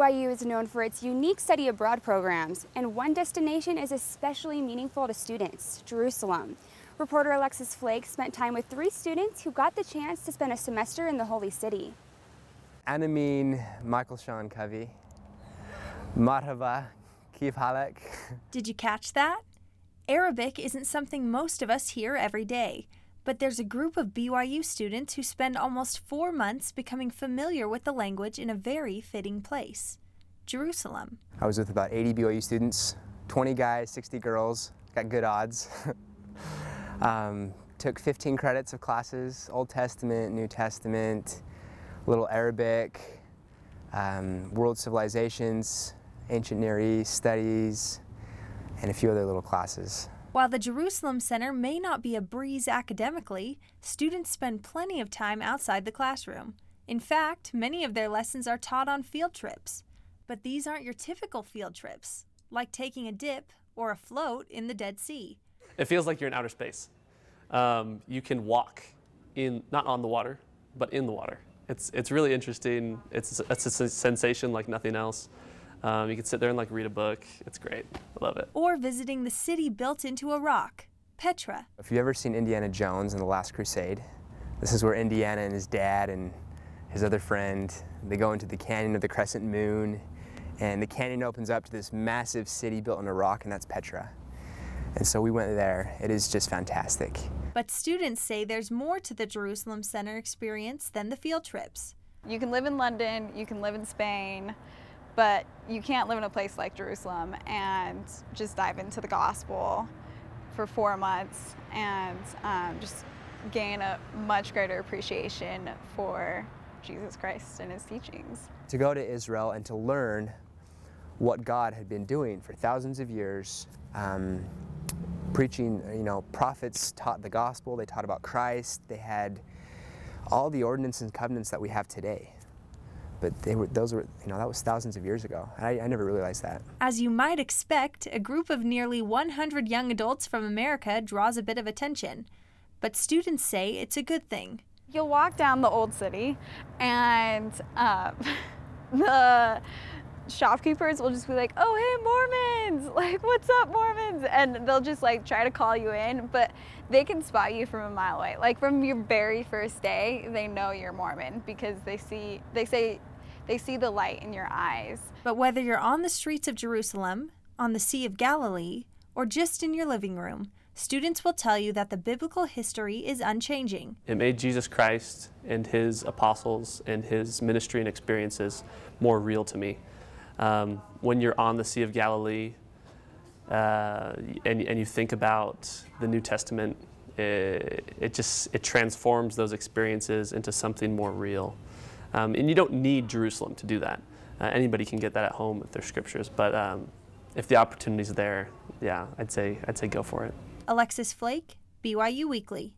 BYU is known for its unique study abroad programs, and one destination is especially meaningful to students: Jerusalem. Reporter Alexis Flake spent time with 3 students who got the chance to spend a semester in the Holy City. Anamin Michael Sean Covey. Marhaba, Kif Halek. Did you catch that? Arabic isn't something most of us hear every day, but there's a group of BYU students who spend almost 4 months becoming familiar with the language in a very fitting place: Jerusalem. I was with about 80 BYU students, 20 guys, 60 girls, got good odds. Took 15 credits of classes: Old Testament, New Testament, a little Arabic, world civilizations, ancient Near East studies, and a few other little classes. While the Jerusalem Center may not be a breeze academically, students spend plenty of time outside the classroom. In fact, many of their lessons are taught on field trips. But these aren't your typical field trips, like taking a dip or a float in the Dead Sea. It feels like you're in outer space. You can walk not on the water, but in the water. It's really interesting. It's a sensation like nothing else. You can sit there and read a book. It's great. I love it. Or visiting the city built into a rock, Petra. If you've ever seen Indiana Jones in The Last Crusade, this is where Indiana and his dad and his other friend, they go into the canyon of the Crescent Moon, and the canyon opens up to this massive city built in a rock, and that's Petra. And so we went there. It is just fantastic. But students say there's more to the Jerusalem Center experience than the field trips. You can live in London, you can live in Spain, but you can't live in a place like Jerusalem and just dive into the gospel for 4 months and just gain a much greater appreciation for Jesus Christ and his teachings. To go to Israel and to learn what God had been doing for thousands of years, preaching, prophets taught the gospel, they taught about Christ, they had all the ordinances and covenants that we have today. But that was thousands of years ago. I never realized that. As you might expect, a group of nearly 100 young adults from America draws a bit of attention. But students say it's a good thing. You'll walk down the old city and the shopkeepers will just be like, "Oh, hey, Mormons! What's up, Mormons?" And they'll just try to call you in, but they can spot you from a mile away. From your very first day, they know you're Mormon because they see the light in your eyes. But whether you're on the streets of Jerusalem, on the Sea of Galilee, or just in your living room, students will tell you that the biblical history is unchanging. It made Jesus Christ and his apostles and his ministry and experiences more real to me. When you're on the Sea of Galilee and you think about the New Testament, it transforms those experiences into something more real. And you don't need Jerusalem to do that. Anybody can get that at home with their scriptures, but if the opportunity's there, yeah, I'd say go for it. Alexis Flake, BYU Weekly.